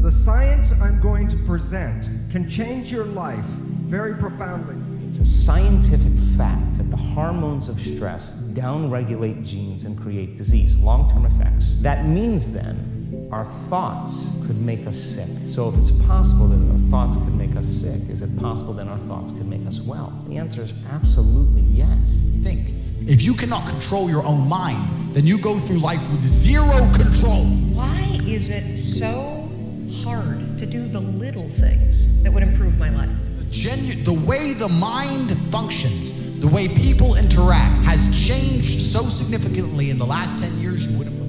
The science I'm going to present can change your life very profoundly. It's a scientific fact that the hormones of stress downregulate genes and create disease, long-term effects. That means then our thoughts could make us sick. So if it's possible that our thoughts could make us sick, is it possible then our thoughts could make us well? The answer is absolutely yes. Think. If you cannot control your own mind, then you go through life with zero control. Why is it so hard to do the little things that would improve my life? The way the mind functions, the way people interact, has changed so significantly in the last 10 years you wouldn't believe.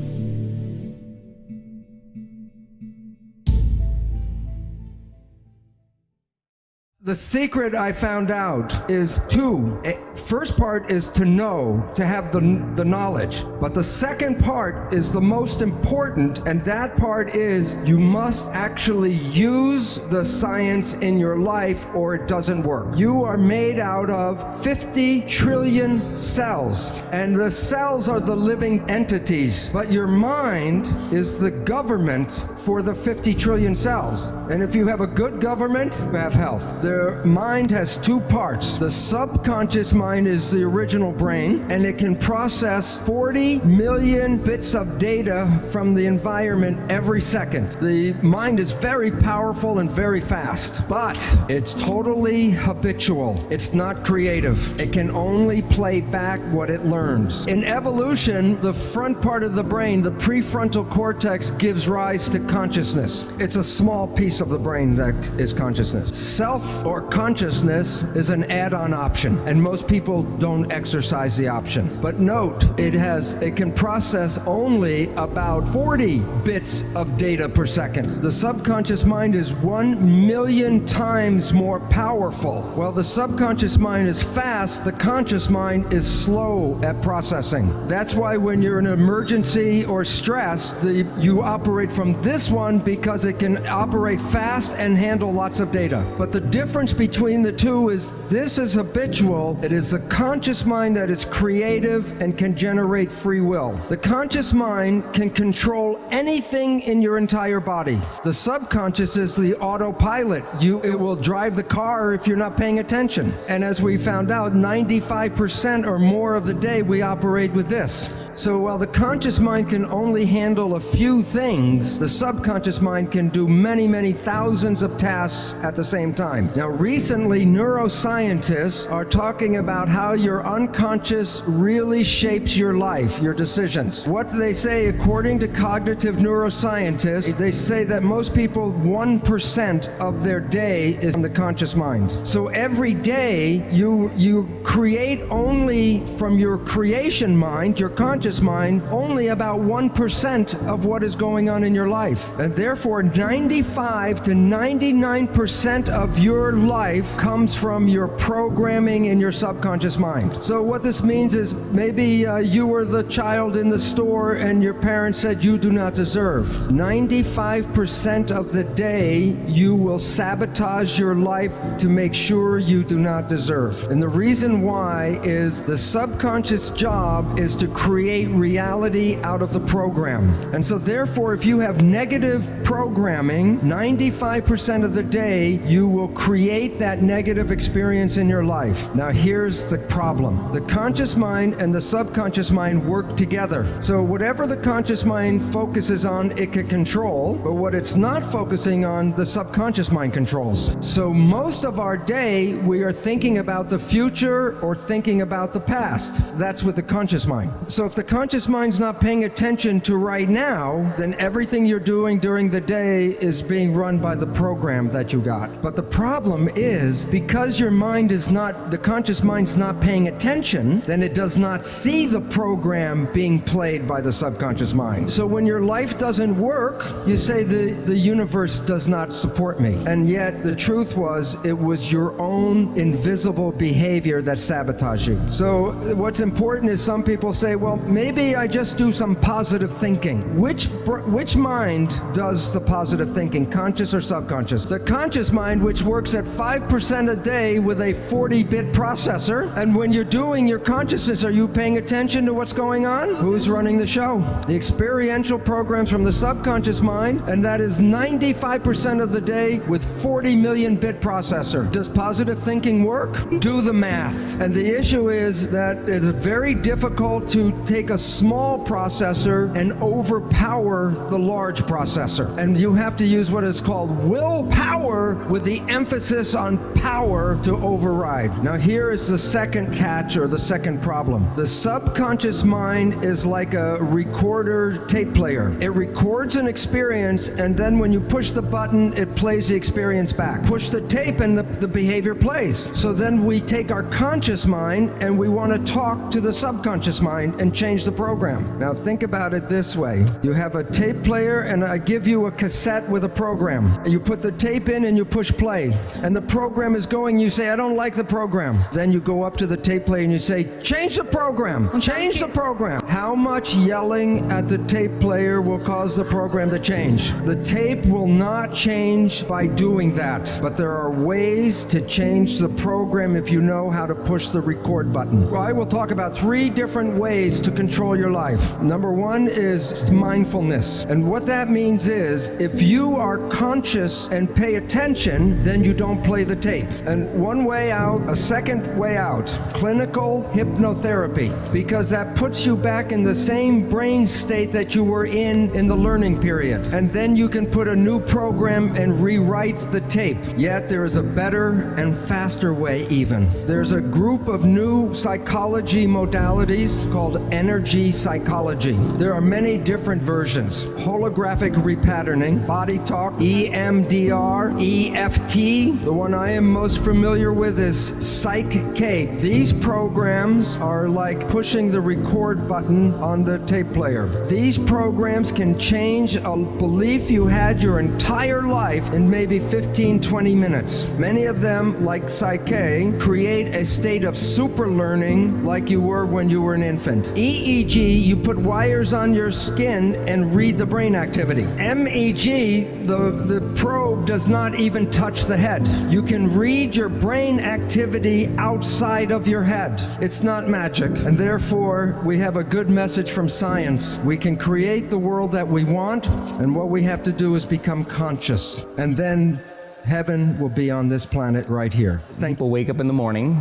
The secret I found out is two. First part is to know, to have the knowledge. But the second part is the most important, and that part is you must actually use the science in your life or it doesn't work. You are made out of 50 trillion cells, and the cells are the living entities, but your mind is the government for the 50 trillion cells. And if you have a good government, you have health. The mind has two parts. The subconscious mind is the original brain, and it can process 40 million bits of data from the environment every second. The mind is very powerful and very fast, but it's totally habitual. It's not creative. It can only play back what it learns. In evolution, the front part of the brain, the prefrontal cortex, gives rise to consciousness. It's a small piece of the brain that is consciousness. Self or consciousness is an add-on option, and most people don't exercise the option. But note, it can process only about 40 bits of data per second. The subconscious mind is 1 million times more powerful. While the subconscious mind is fast, the conscious mind is slow at processing. That's why when you're in an emergency or stress, you operate from this one because it can operate fast and handle lots of data. But the difference between the two is this is habitual. It is the conscious mind that is creative and can generate free will. The conscious mind can control anything in your entire body. The subconscious is the autopilot. It will drive the car if you're not paying attention. And as we found out, 95% or more of the day we operate with this. So while the conscious mind can only handle a few things, the subconscious mind can do many, many thousands of tasks at the same time. Now recently, neuroscientists are talking about how your unconscious really shapes your life, your decisions. What they say, according to cognitive neuroscientists, they say that most people, 1% of their day is in the conscious mind. So every day, you create only from your creation mind, your conscious mind, only about 1% of what is going on in your life. And therefore, 95 to 99% of your life comes from your programming in your subconscious mind. So what this means is maybe you were the child in the store and your parents said you do not deserve. 95% of the day you will sabotage your life to make sure you do not deserve. And the reason why is the subconscious job is to create reality out of the program. And so therefore, if you have negative programming, 95% of the day you will create that negative experience in your life. Now here's the problem. The conscious mind and the subconscious mind work together. So whatever the conscious mind focuses on, it can control, but what it's not focusing on, the subconscious mind controls. So most of our day, we are thinking about the future or thinking about the past. That's with the conscious mind. So if the conscious mind's not paying attention to right now, then everything you're doing during the day is being run by the program that you got. But the problem is, because your mind is not, the conscious mind's not paying attention, then it does not see the program being played by the subconscious mind. So when your life doesn't work, you say the universe does not support me. And yet the truth was, it was your own invisible behavior that sabotaged you. So what's important is some people say, well, maybe I just do some positive thinking. Which mind does the positive thinking, conscious or subconscious? The conscious mind, which works at 5% a day with a 40-bit processor. And when you're doing your consciousness, are you paying attention to what's going on? Who's running the show? The experiential programs from the subconscious mind, and that is 95% of the day with 40 million bit processor. Does positive thinking work? Do the math. And the issue is that it's very difficult to take a small processor and overpower the large processor. And you have to use what is called willpower with the emphasis on power to override. Now here is the second catch, or the second problem. The subconscious mind is like a recorder tape player. It records an experience, and then when you push the button, it plays the experience back. Push the tape and the behavior plays. So then we take our conscious mind and we want to talk to the subconscious mind and change the program. Now think about it this way. You have a tape player and I give you a cassette with a program. You put the tape in and you push play. And the program is going, you say, I don't like the program. Then you go up to the tape player and you say, change the program, change the program. How much yelling at the tape player will cause the program to change? The tape will not change by doing that, but there are ways to change the program if you know how to push the record button. I will talk about 3 different ways to control your life. Number 1 is mindfulness. And what that means is, if you are conscious and pay attention, then you don't play the tape. And one way out, a second way out, clinical hypnotherapy, because that puts you back in the same brain state that you were in the learning period. And then you can put a new program and rewrite the tape. Yet there is a better and faster way even. There's a group of new psychology modalities called energy psychology. There are many different versions. Holographic repatterning, body talk, EMDR, EFT. The one I am most familiar with is Psych-K. These programs are like pushing the record button on the tape player. These programs can change a belief you had your entire life in maybe 15-20 minutes. Many of them, like Psych-K, create a state of super learning like you were when you were an infant. EEG, you put wires on your skin and read the brain activity. MEG, the probe does not even touch the head. You can read your brain activity outside of your head. It's not magic, and therefore we have a good message from science. We can create the world that we want, and what we have to do is become conscious, and then heaven will be on this planet right here. People wake up in the morning,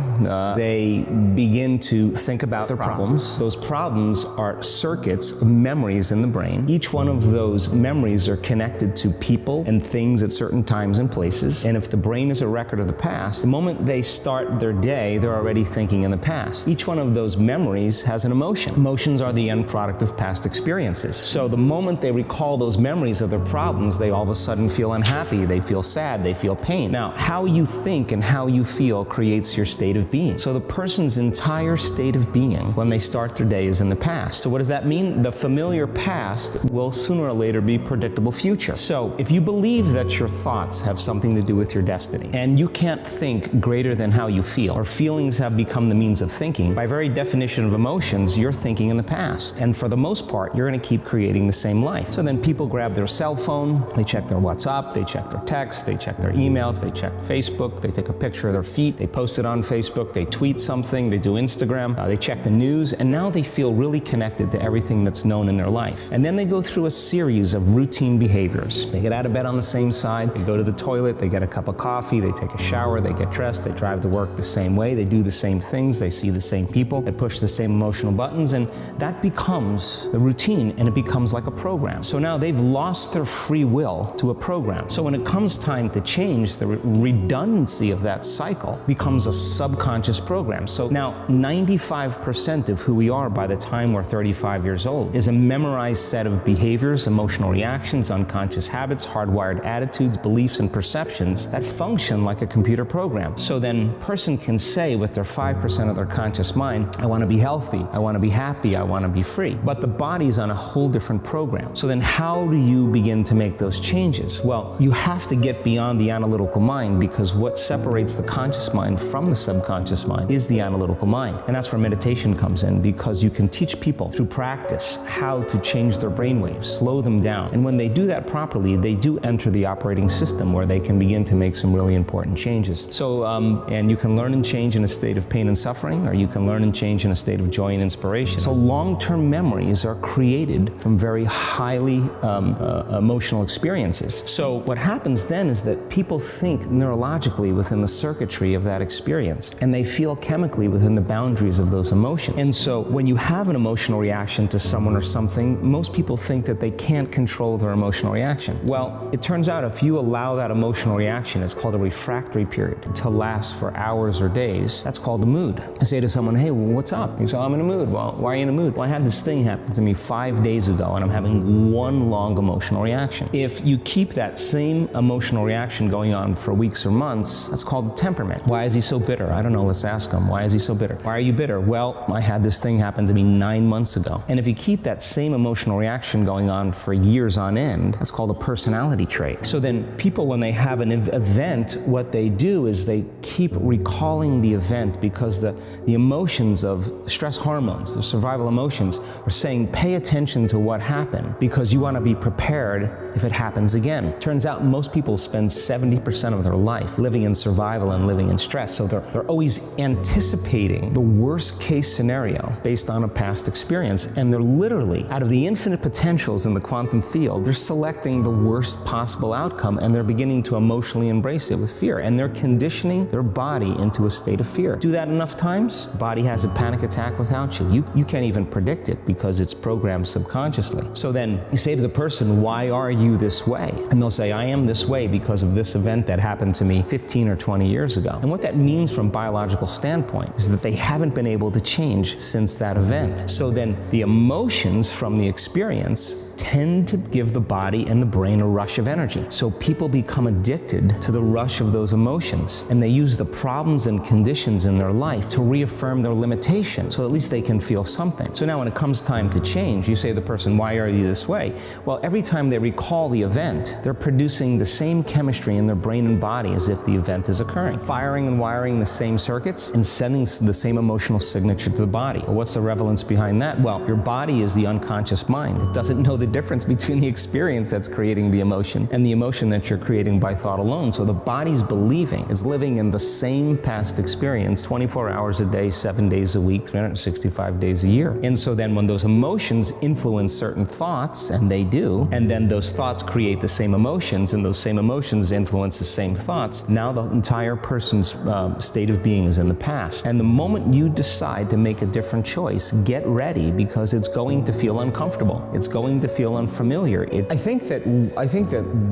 they begin to think about their problems. Those problems are circuits of memories in the brain. Each one of those memories are connected to people and things at certain times and places. And if the brain is a record of the past, the moment they start their day, they're already thinking in the past. Each one of those memories has an emotion. Emotions are the end product of past experiences. So the moment they recall those memories of their problems, they all of a sudden feel unhappy, they feel sad, they feel pain. Now, how you think and how you feel creates your state of being. So the person's entire state of being when they start their day is in the past. So what does that mean? The familiar past will sooner or later be predictable future. So if you believe that your thoughts have something to do with your destiny, and you can't think greater than how you feel, or feelings have become the means of thinking, by very definition of emotions, you're thinking in the past. And for the most part, you're going to keep creating the same life. So then people grab their cell phone, they check their WhatsApp, they check their text, they check their emails, they check Facebook, they take a picture of their feet, they post it on Facebook, they tweet something, they do Instagram, they check the news, and now they feel really connected to everything that's known in their life. And then they go through a series of routine behaviors. They get out of bed on the same side, they go to the toilet, they get a cup of coffee, they take a shower, they get dressed, they drive to work the same way, they do the same things, they see the same people, they push the same emotional buttons, and that becomes the routine, and it becomes like a program. So now they've lost their free will to a program. So when it comes time to change, the redundancy of that cycle becomes a subconscious program. So now 95% of who we are by the time we're 35 years old is a memorized set of behaviors, emotional reactions, unconscious habits, hardwired attitudes, beliefs, and perceptions that function like a computer program. So then a person can say with their 5% of their conscious mind, I want to be healthy, I want to be happy, I want to be free. But the body's on a whole different program. So then how do you begin to make those changes? Well, you have to get beyond the analytical mind, because what separates the conscious mind from the subconscious mind is the analytical mind. And that's where meditation comes in, because you can teach people through practice how to change their brainwaves, slow them down. And when they do that properly, they do enter the operating system where they can begin to make some really important changes. So, and you can learn and change in a state of pain and suffering, or you can learn and change in a state of joy and inspiration. So long-term memories are created from very highly emotional experiences. So what happens then is that people think neurologically within the circuitry of that experience, and they feel chemically within the boundaries of those emotions. And so when you have an emotional reaction to someone or something, most people think that they can't control their emotional reaction. Well, it turns out if you allow that emotional reaction, it's called a refractory period, to last for hours or days, that's called a mood. I say to someone, hey, well, what's up? You say, oh, I'm in a mood. Well, why are you in a mood? Well, I had this thing happen to me 5 days ago, and I'm having one long emotional reaction. If you keep that same emotional reaction going on for weeks or months, that's called temperament. Why is he so bitter? I don't know, let's ask him. Why is he so bitter? Why are you bitter? Well, I had this thing happen to me 9 months ago. And if you keep that same emotional reaction going on for years on end, that's called a personality trait. So then people, when they have an event, what they do is they keep recalling the event, because the emotions of stress hormones, the survival emotions, are saying pay attention to what happened, because you want to be prepared if it happens again. Turns out most people spend 70% of their life living in survival and living in stress, so they're always anticipating the worst case scenario based on a past experience, and they're literally, out of the infinite potentials in the quantum field, they're selecting the worst possible outcome, and they're beginning to emotionally embrace it with fear, and they're conditioning their body into a state of fear. Do that enough times, body has a panic attack without you. You can't even predict it because it's programmed subconsciously. So then you say to the person, why are you this way? And they'll say, I am this way because of this event that happened to me 15 or 20 years ago. And what that means from a biological standpoint is that they haven't been able to change since that event. So then the emotions from the experience tend to give the body and the brain a rush of energy. So people become addicted to the rush of those emotions, and they use the problems and conditions in their life to reaffirm their limitations, so at least they can feel something. So now when it comes time to change, you say to the person, why are you this way? Well, every time they recall the event, they're producing the same chemistry in their brain and body as if the event is occurring, firing and wiring the same circuits and sending the same emotional signature to the body. Well, what's the relevance behind that? Well, your body is the unconscious mind. It doesn't know the difference between the experience that's creating the emotion and the emotion that you're creating by thought alone. So the body's believing, is living in the same past experience 24 hours a day, 7 days a week, 365 days a year. And so then when those emotions influence certain thoughts, and they do, and then those thoughts create the same emotions, and those same emotions influence the same thoughts, now the entire person's state of being is in the past. And the moment you decide to make a different choice, get ready, because it's going to feel uncomfortable. It's going to feel unfamiliar. I think that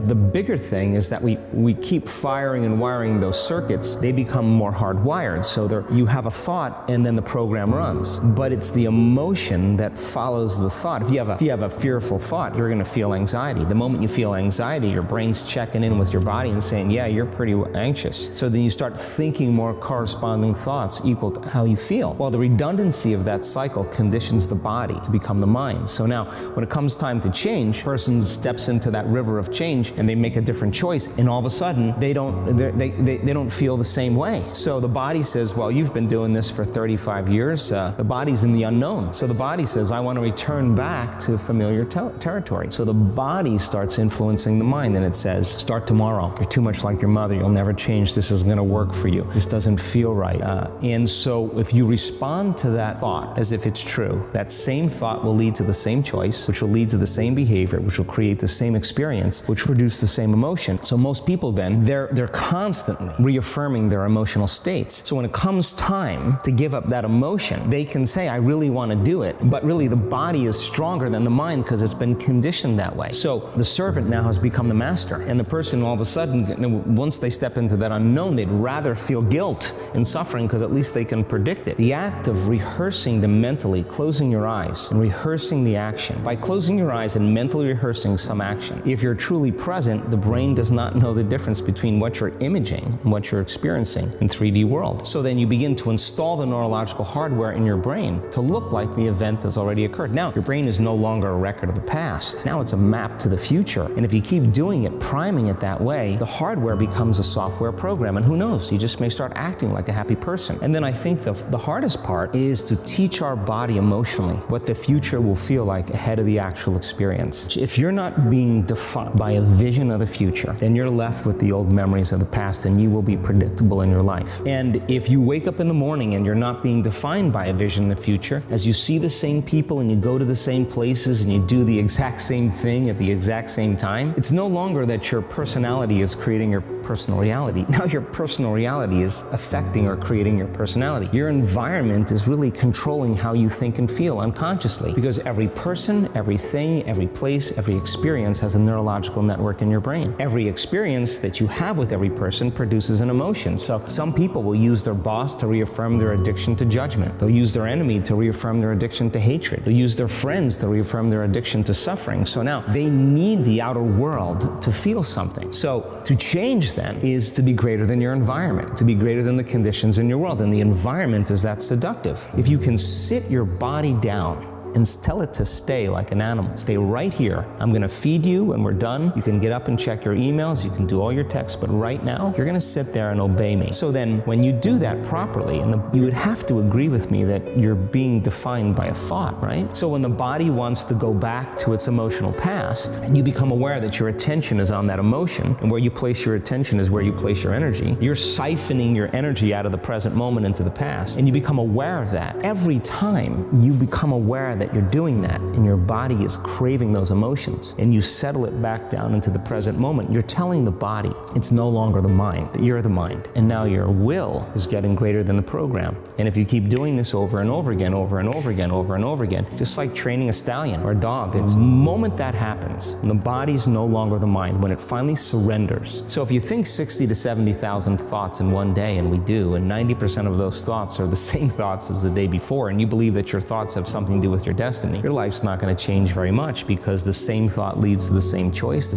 the bigger thing is that we keep firing and wiring those circuits. They become more hardwired. So you have a thought, and then the program runs. But it's the emotion that follows the thought. If you have a fearful thought, you're going to feel anxiety. The moment you feel anxiety, your brain's checking in with your body and saying, yeah, you're pretty anxious. So then you start thinking more corresponding thoughts equal to how you feel. Well, the redundancy of that cycle conditions the body to become the mind. So now, when it comes time to change, person steps into that river of change and they make a different choice, and all of a sudden they don't feel the same way. So the body says, well, you've been doing this for 35 years. The body's in the unknown. So the body says, I want to return back to familiar territory. So the body starts influencing the mind, and it says, start tomorrow. You're too much like your mother. You'll never change. This isn't going to work for you. This doesn't feel right. And so if you respond to that thought as if it's true, that same thought will lead to the same choice, which will lead to the same behavior, which will create the same experience, which produce the same emotion. So most people then, they're constantly reaffirming their emotional states. So when it comes time to give up that emotion, they can say, I really want to do it. But really the body is stronger than the mind because it's been conditioned that way. So the servant now has become the master. And the person all of a sudden, once they step into that unknown, they'd rather feel guilt and suffering because at least they can predict it. The act of rehearsing them mentally, closing your eyes and rehearsing the action. By closing your your eyes and mentally rehearsing some action. If you're truly present, the brain does not know the difference between what you're imaging and what you're experiencing in 3D world. So then you begin to install the neurological hardware in your brain to look like the event has already occurred. Now, your brain is no longer a record of the past. Now it's a map to the future. And if you keep doing it, priming it that way, the hardware becomes a software program. And who knows, you just may start acting like a happy person. And then I think the hardest part is to teach our body emotionally what the future will feel like ahead of the actual experience. If you're not being defined by a vision of the future, then you're left with the old memories of the past, and you will be predictable in your life. And if you wake up in the morning and you're not being defined by a vision in the future, as you see the same people and you go to the same places and you do the exact same thing at the exact same time, it's no longer that your personality is creating your personal reality. Now your personal reality is affecting or creating your personality. Your environment is really controlling how you think and feel unconsciously, because every person, everything, every place, every experience has a neurological network in your brain. Every experience that you have with every person produces an emotion. So some people will use their boss to reaffirm their addiction to judgment. They'll use their enemy to reaffirm their addiction to hatred. They'll use their friends to reaffirm their addiction to suffering. So now they need the outer world to feel something. So to change then is to be greater than your environment, to be greater than the conditions in your world. And the environment is that seductive. If you can sit your body down and tell it to stay like an animal. Stay right here. I'm gonna feed you when we're done. You can get up and check your emails, you can do all your texts, but right now, you're gonna sit there and obey me. So then, when you do that properly, and you would have to agree with me that you're being defined by a thought, right? So when the body wants to go back to its emotional past, and you become aware that your attention is on that emotion, and where you place your attention is where you place your energy, you're siphoning your energy out of the present moment into the past, and you become aware of that. Every time you become aware that you're doing that and your body is craving those emotions and you settle it back down into the present moment, you're telling the body it's no longer the mind, that you're the mind. And now your will is getting greater than the program. And if you keep doing this over and over again, over and over again, over and over again, just like training a stallion or a dog, it's the moment that happens, and the body's no longer the mind, when it finally surrenders. So if you think 60 to 70,000 thoughts in one day, and we do, and 90% of those thoughts are the same thoughts as the day before, and you believe that your thoughts have something to do with your destiny, your life's not going to change very much, because the same thought leads to the same choice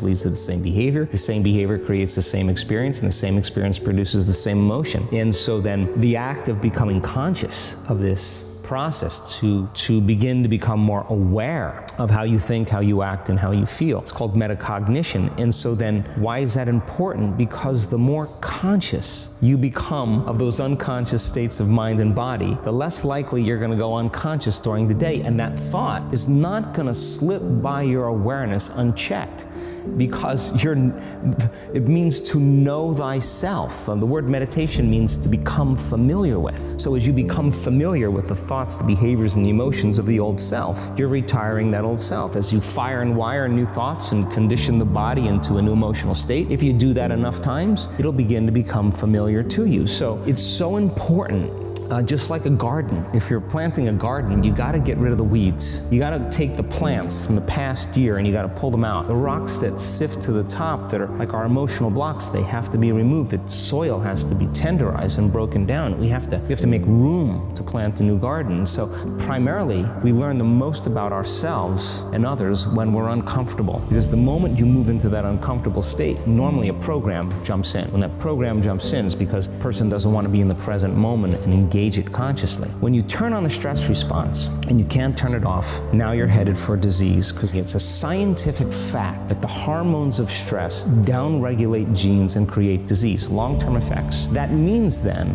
leads to the same behavior creates the same experience, and the same experience produces the same emotion. And so then the act of becoming conscious of this process to begin to become more aware of how you think, how you act, and how you feel. It's called metacognition. And so then why is that important? Because the more conscious you become of those unconscious states of mind and body, the less likely you're going to go unconscious during the day. And that thought is not going to slip by your awareness unchecked, because it means to know thyself. The word meditation means to become familiar with. So as you become familiar with the thoughts, the behaviors, and the emotions of the old self, you're retiring that old self. As you fire and wire new thoughts and condition the body into a new emotional state, if you do that enough times, it'll begin to become familiar to you. So it's so important. Just like a garden. If you're planting a garden, you gotta get rid of the weeds. You gotta take the plants from the past year and you gotta pull them out. The rocks that sift to the top that are like our emotional blocks, they have to be removed. The soil has to be tenderized and broken down. We have to make room to plant a new garden. So primarily, we learn the most about ourselves and others when we're uncomfortable. Because the moment you move into that uncomfortable state, normally a program jumps in. When that program jumps in, it's because a person doesn't want to be in the present moment and engage it consciously. When you turn on the stress response and you can't turn it off, now you're headed for disease, because it's a scientific fact that the hormones of stress downregulate genes and create disease, long-term effects. That means then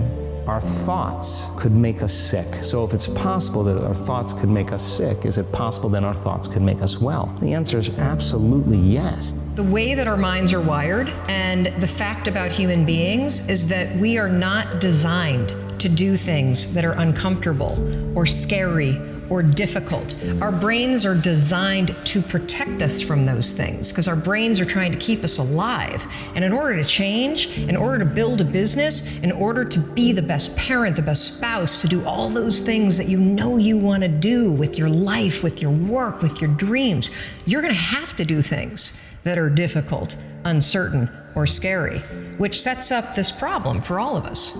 our thoughts could make us sick. So if it's possible that our thoughts could make us sick, is it possible then our thoughts could make us well? The answer is absolutely yes. The way that our minds are wired, and the fact about human beings, is that we are not designed to do things that are uncomfortable or scary or difficult. Our brains are designed to protect us from those things, because our brains are trying to keep us alive. And in order to change, in order to build a business, in order to be the best parent, the best spouse, to do all those things that you know you want to do with your life, with your work, with your dreams, you're going to have to do things that are difficult, uncertain, or scary, which sets up this problem for all of us.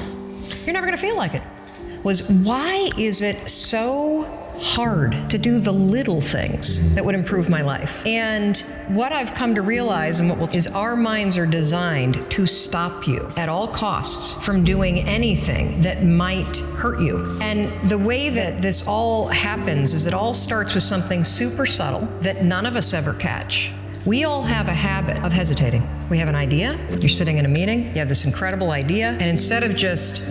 You're never going to feel like it. Why is it so hard to do the little things that would improve my life. And what I've come to realize is our minds are designed to stop you at all costs from doing anything that might hurt you. And the way that this all happens is it all starts with something super subtle that none of us ever catch. We all have a habit of hesitating. We have an idea, you're sitting in a meeting, you have this incredible idea, and instead of just,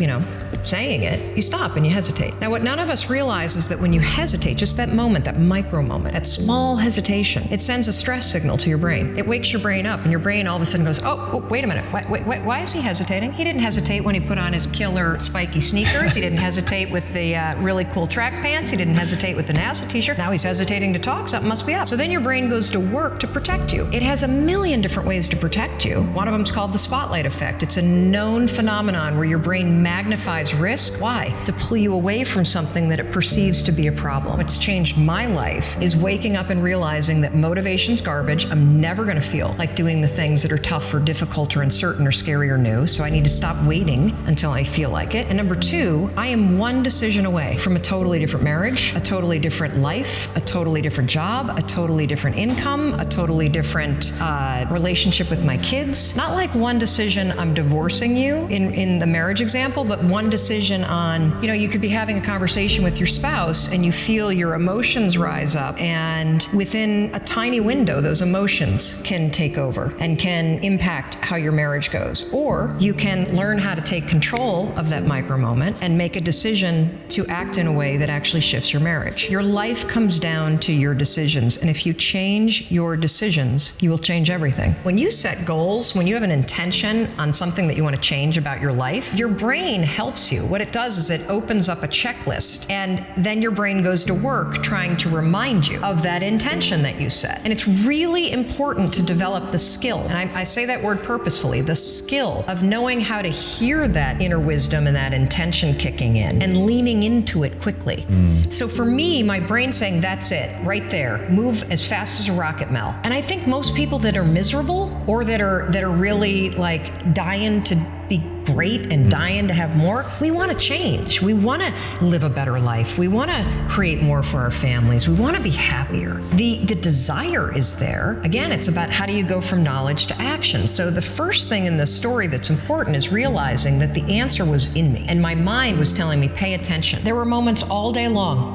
saying it, you stop and you hesitate. Now, what none of us realize is that when you hesitate, just that moment, that micro moment, that small hesitation, it sends a stress signal to your brain. It wakes your brain up, and your brain all of a sudden goes, oh, wait a minute, why is he hesitating? He didn't hesitate when he put on his killer spiky sneakers. He didn't hesitate with the really cool track pants. He didn't hesitate with the NASA t-shirt. Now he's hesitating to talk. Something must be up. So then your brain goes to work to protect you. It has a million different ways to protect you. One of them is called the spotlight effect. It's a known phenomenon where your brain magnifies risk. Why? To pull you away from something that it perceives to be a problem. What's changed my life is waking up and realizing that motivation's garbage. I'm never going to feel like doing the things that are tough or difficult or uncertain or scary or new. So I need to stop waiting until I feel like it. And number two, I am one decision away from a totally different marriage, a totally different life, a totally different job, a totally different income, a totally different relationship with my kids. Not like one decision, I'm divorcing you in the marriage example, but one decision on, you could be having a conversation with your spouse and you feel your emotions rise up, and within a tiny window, those emotions can take over and can impact how your marriage goes. Or you can learn how to take control of that micro moment and make a decision to act in a way that actually shifts your marriage. Your life comes down to your decisions, and if you change your decisions, you will change everything. When you set goals, when you have an intention on something that you want to change about your life, your brain helps you. What it does is it opens up a checklist, and then your brain goes to work trying to remind you of that intention that you set. And it's really important to develop the skill, and I say that word purposefully, the skill of knowing how to hear that inner wisdom and that intention kicking in and leaning into it quickly. So for me, my brain saying, that's it, right there, move as fast as a rocket, Mel. And I think most people that are miserable or that are really like dying to be great and dying to have more, we want to change. We want to live a better life. We want to create more for our families. We want to be happier. The desire is there. Again, it's about how do you go from knowledge to action. So the first thing in this story that's important is realizing that the answer was in me, and my mind was telling me, pay attention. There were moments all day long,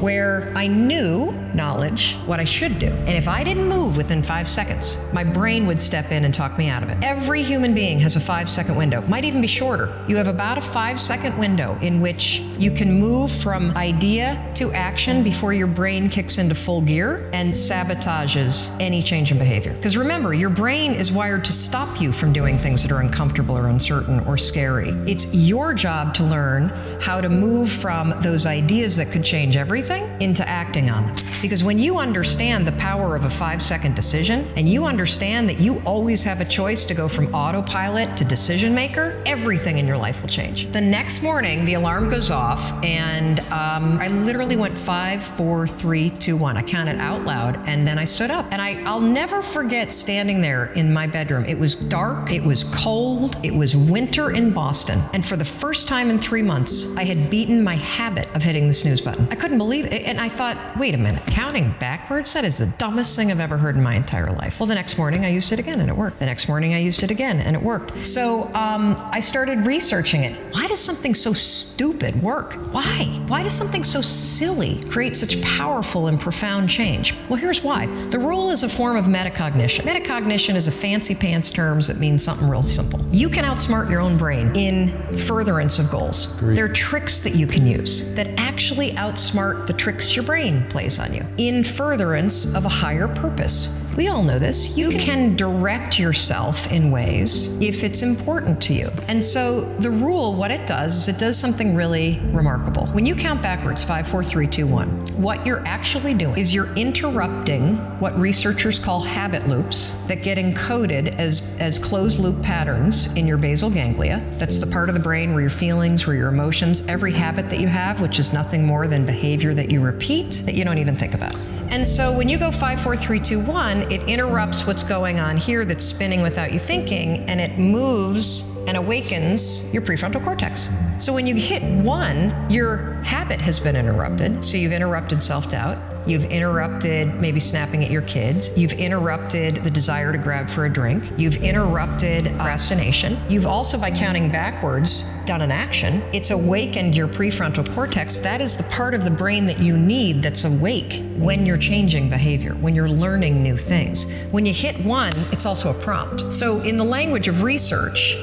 where I knew knowledge, what I should do. And if I didn't move within 5 seconds, my brain would step in and talk me out of it. Every human being has a 5-second window. Might even be shorter. You have about a 5-second window in which you can move from idea to action before your brain kicks into full gear and sabotages any change in behavior. Because remember, your brain is wired to stop you from doing things that are uncomfortable or uncertain or scary. It's your job to learn how to move from those ideas that could change everything into acting on them. Because when you understand the power of a 5-second decision, and you understand that you always have a choice to go from autopilot to decision maker, everything in your life will change. The next morning, the alarm goes off, and I literally went 5, 4, 3, 2, 1. I counted out loud, and then I stood up. And I'll never forget standing there in my bedroom. It was dark, it was cold, it was winter in Boston. And for the first time in 3 months, I had beaten my habit of hitting the snooze button. I couldn't believe it. And I thought, wait a minute, counting backwards? That is the dumbest thing I've ever heard in my entire life. Well, the next morning I used it again, and it worked. The next morning I used it again, and it worked. So I started researching it. Why does something so stupid work? Why? Why does something so silly create such powerful and profound change? Well, here's why. The rule is a form of metacognition. Metacognition is a fancy pants term that means something real simple. You can outsmart your own brain in furtherance of goals. Great. There are tricks that you can use that actually outsmart the tricks your brain plays on you in furtherance of a higher purpose. We all know this. You can direct yourself in ways if it's important to you. And so the rule, what it does is it does something really remarkable. When you count backwards, 5, 4, 3, 2, 1, what you're actually doing is you're interrupting what researchers call habit loops that get encoded as closed loop patterns in your basal ganglia. That's the part of the brain where your feelings, where your emotions, every habit that you have, which is nothing more than behavior that you repeat that you don't even think about. And so when you go 5, 4, 3, 2, 1, it interrupts what's going on here that's spinning without you thinking, and it moves and awakens your prefrontal cortex. So when you hit 1, your habit has been interrupted. So you've interrupted self-doubt. You've interrupted maybe snapping at your kids. You've interrupted the desire to grab for a drink. You've interrupted procrastination. You've also, by counting backwards, done an action. It's awakened your prefrontal cortex. That is the part of the brain that you need that's awake when you're changing behavior, when you're learning new things. When you hit 1, it's also a prompt. So in the language of research,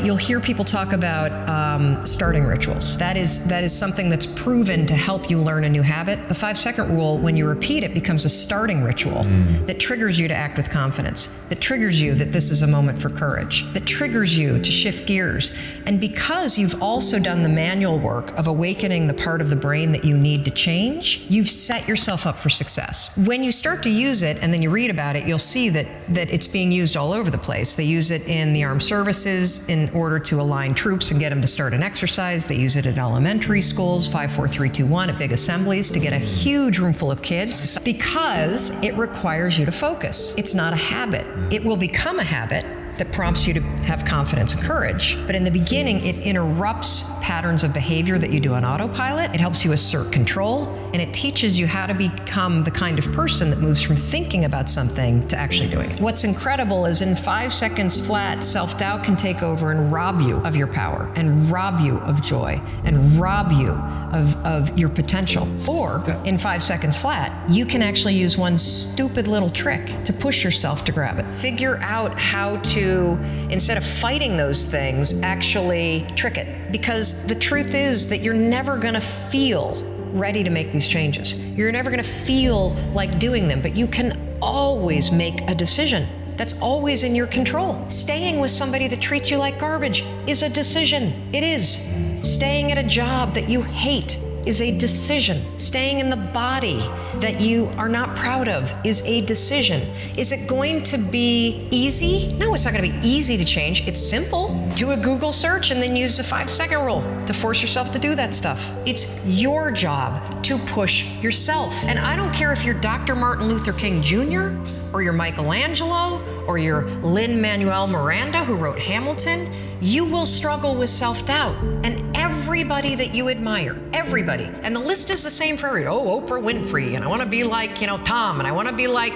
you'll hear people talk about starting rituals. That is something that's proven to help you learn a new habit. The 5-second rule, when you repeat it, becomes a starting ritual that triggers you to act with confidence, that triggers you that this is a moment for courage, that triggers you to shift gears. And because you've also done the manual work of awakening the part of the brain that you need to change, you've set yourself up for success. When you start to use it and then you read about it, you'll see that it's being used all over the place. They use it in the armed services in order to align troops and get them to start an exercise. They use it at elementary schools, 5, 4, 3, 2, 1, at big assemblies to get a huge room full of kids, because it requires you to focus. It's not a habit. It will become a habit that prompts you to have confidence and courage. But in the beginning, it interrupts patterns of behavior that you do on autopilot. It helps you assert control, and it teaches you how to become the kind of person that moves from thinking about something to actually doing it. What's incredible is in 5 seconds flat, self-doubt can take over and rob you of your power, and rob you of joy, and rob you of your potential. Or in 5 seconds flat, you can actually use one stupid little trick to push yourself to grab it. Figure out how to, instead of fighting those things, actually trick it. Because the truth is that you're never gonna feel ready to make these changes. You're never gonna feel like doing them, but you can always make a decision. That's always in your control. Staying with somebody that treats you like garbage is a decision. It is. Staying at a job that you hate is a decision. Staying in the body that you are not proud of is a decision. Is it going to be easy? No, it's not going to be easy to change. It's simple. Do a Google search and then use the 5-second rule to force yourself to do that stuff. It's your job to push yourself. And I don't care if you're Dr. Martin Luther King Jr., or you're Michelangelo, or you're Lin-Manuel Miranda, who wrote Hamilton. You will struggle with self-doubt. And everybody that you admire, everybody, and the list is the same for everybody. Oh, Oprah Winfrey, and I want to be like, Tom, and I want to be like,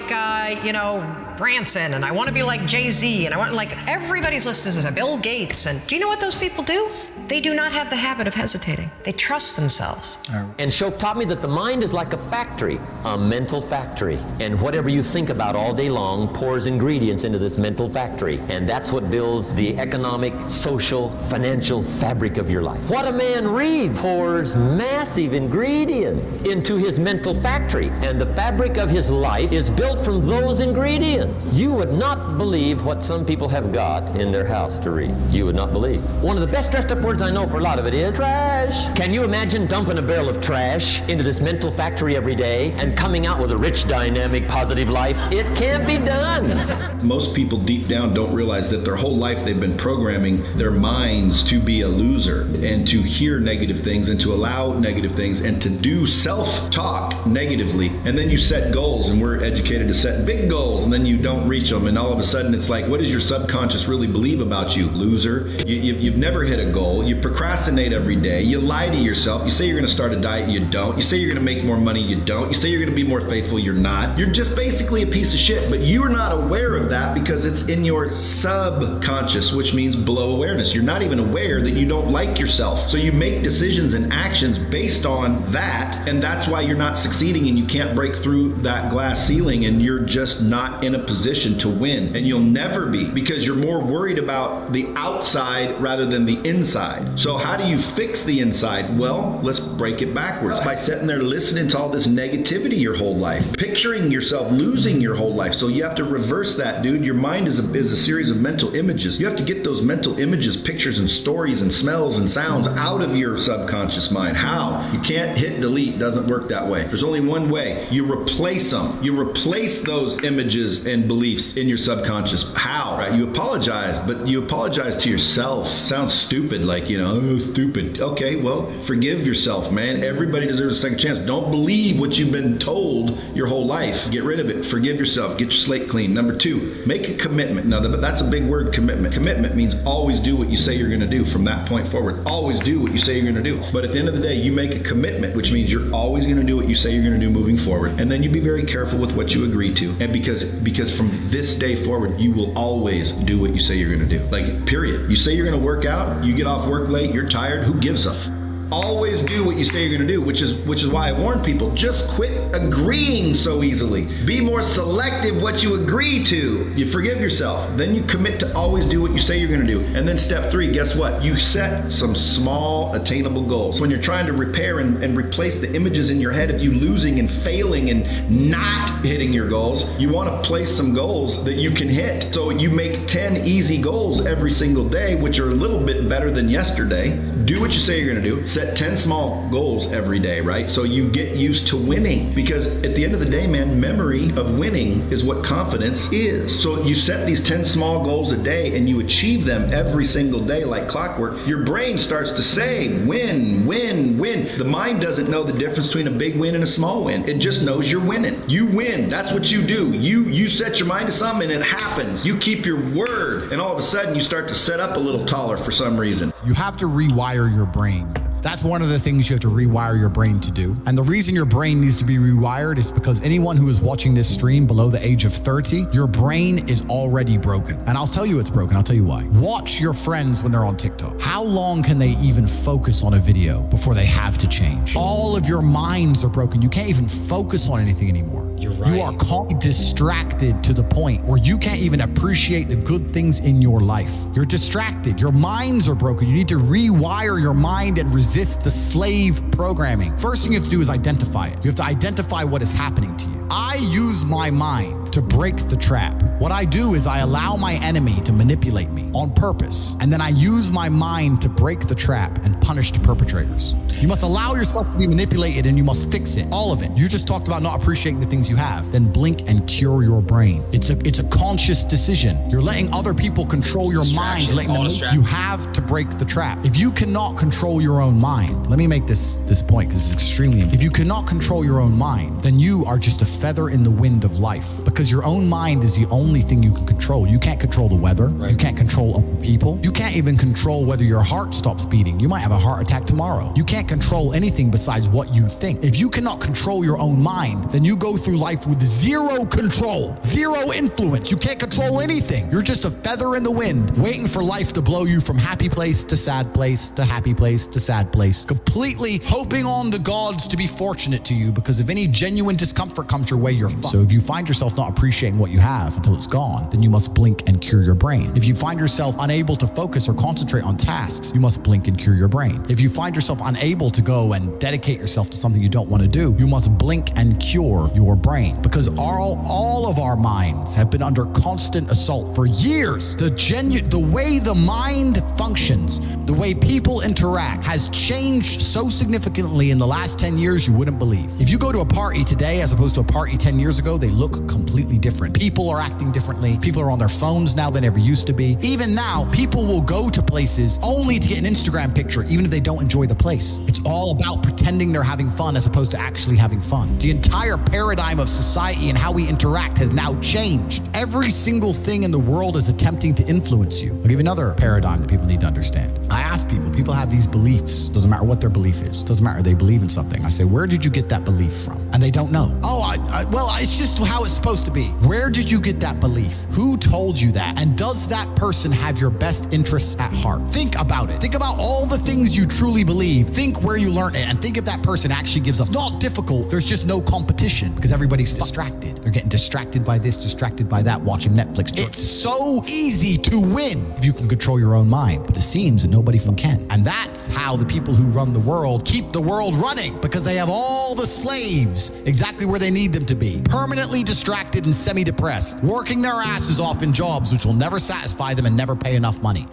Branson, and I want to be like Jay-Z, and I want, everybody's list is Bill Gates. And do you know what those people do? They do not have the habit of hesitating. They trust themselves. And Shof taught me that the mind is like a factory, a mental factory. And whatever you think about all day long pours ingredients into this mental factory. And that's what builds the economic, social, financial fabric of your life. What a man reads pours massive ingredients into his mental factory. And the fabric of his life is built from those ingredients. You would not believe what some people have got in their house to read. You would not believe. One of the best dressed up words I know for a lot of it is trash. Can you imagine dumping a barrel of trash into this mental factory every day and coming out with a rich, dynamic, positive life? It can't be done. Most people deep down don't realize that their whole life they've been programming their minds to be a loser and to hear negative things and to allow negative things and to do self-talk negatively. And then you set goals, and we're educated to set big goals, and then you don't reach them, and all of a sudden it's like, what does your subconscious really believe about you, loser? You've never hit a goal. You procrastinate every day. You lie to yourself. You say you're going to start a diet. You don't. You say you're going to make more money. You don't. You say you're going to be more faithful. You're not. You're just basically a piece of shit, but you're not aware of that because it's in your subconscious, which means below awareness. You're not even aware that you don't like yourself. So you make decisions and actions based on that, and that's why you're not succeeding and you can't break through that glass ceiling, and you're just not in a position to win, and you'll never be, because you're more worried about the outside rather than the inside. So how do you fix the inside? Well, let's break it backwards by sitting there listening to all this negativity your whole life, picturing yourself losing your whole life. So you have to reverse that, dude. Your mind is a series of mental images. You have to get those mental images, pictures and stories and smells and sounds out of your subconscious mind. How? You can't hit delete. Doesn't work that way. There's only one way. You replace them. You replace those images and beliefs in your subconscious. How? Right? You apologize, but you apologize to yourself. Sounds stupid, like, oh, stupid. Okay, well, forgive yourself, man. Everybody deserves a second chance. Don't believe what you've been told your whole life. Get rid of it. Forgive yourself. Get your slate clean. Number 2, make a commitment. Now, that's a big word, commitment. Commitment means always do what you say you're going to do from that point forward. Always do what you say you're going to do. But at the end of the day, you make a commitment, which means you're always going to do what you say you're going to do moving forward. And then you be very careful with what you agree to. And because from this day forward, you will always do what you say you're going to do. Like, period. You say you're going to work out, you get off work late, you're tired, who gives a f? Always do what you say you're going to do, which is why I warn people, just quit agreeing so easily. Be more selective what you agree to. You forgive yourself. Then you commit to always do what you say you're going to do. And then step 3, guess what? You set some small attainable goals. When you're trying to repair and replace the images in your head of you losing and failing and not hitting your goals, you want to place some goals that you can hit. So you make 10 easy goals every single day, which are a little bit better than yesterday. Do what you say you're going to do. Set 10 small goals every day, right? So you get used to winning, because at the end of the day, man, memory of winning is what confidence is. So you set these 10 small goals a day and you achieve them every single day like clockwork. Your brain starts to say, win, win, win. The mind doesn't know the difference between a big win and a small win. It just knows you're winning. You win. That's what you do. You set your mind to something and it happens. You keep your word, and all of a sudden you start to set up a little taller for some reason. You have to rewire your brain. That's one of the things you have to rewire your brain to do. And the reason your brain needs to be rewired is because anyone who is watching this stream below the age of 30, your brain is already broken. And I'll tell you it's broken. I'll tell you why. Watch your friends when they're on TikTok. How long can they even focus on a video before they have to change? All of your minds are broken. You can't even focus on anything anymore. You're right. You are constantly distracted to the point where you can't even appreciate the good things in your life. You're distracted. Your minds are broken. You need to rewire your mind and resist the slave programming. First thing you have to do is identify it. You have to identify what is happening to you. I use my mind to break the trap. What I do is I allow my enemy to manipulate me on purpose, and then I use my mind to break the trap and punish the perpetrators. You must allow yourself to be manipulated, and you must fix it, all of it. You just talked about not appreciating the things you have. Then blink and cure your brain. It's a conscious decision. You're letting other people control your mind, letting them. You have to break the trap. If you cannot control your own mind, let me make this point because it's extremely important. If you cannot control your own mind, then you are just a feather in the wind of life, because your own mind is the only thing you can control. You can't control the weather. Right. You can't control other people. You can't even control whether your heart stops beating. You might have a heart attack tomorrow. You can't control anything besides what you think. If you cannot control your own mind, then you go through life with zero control, zero influence. You can't control anything. You're just a feather in the wind, waiting for life to blow you from happy place to sad place to happy place to sad place, completely hoping on the gods to be fortunate to you, because if any genuine discomfort comes your way, you're fucked. So if you find yourself not appreciating what you have until it's gone, then you must blink and cure your brain. If you find yourself unable to focus or concentrate on tasks, you must blink and cure your brain. If you find yourself unable to go and dedicate yourself to something you don't want to do, you must blink and cure your brain, because all of our minds have been under constant assault for years. The way the mind functions, the way people interact has changed so significantly in the last 10 years you wouldn't believe. If you go to a party today as opposed to a party 10 years ago, they look completely different. People are acting differently. People are on their phones now than ever used to be. Even now, people will go to places only to get an Instagram picture, even if they don't enjoy the place. It's all about pretending they're having fun as opposed to actually having fun. The entire paradigm of society and how we interact has now changed. Every single thing in the world is attempting to influence you. I'll give you another paradigm that people need to understand. I ask people have these beliefs. Doesn't matter what their belief is. Doesn't matter, they believe in something. I say, where did you get that belief from? And they don't know. Well, it's just how it's supposed to be. Where did you get that belief? Who told you that? And does that person have your best interests at heart? Think about it. Think about all the things you truly believe. Think where you learned it, and think if that person actually gives up. It's not difficult. There's just no competition because everybody's distracted. They're getting distracted by this, distracted by that, watching Netflix. It's so easy to win if you can control your own mind, but it seems that nobody can. And that's how the people who run the world keep the world running, because they have all the slaves exactly where they need them to be, permanently distracted and semi-depressed, working their asses off in jobs which will never satisfy them and never pay enough money.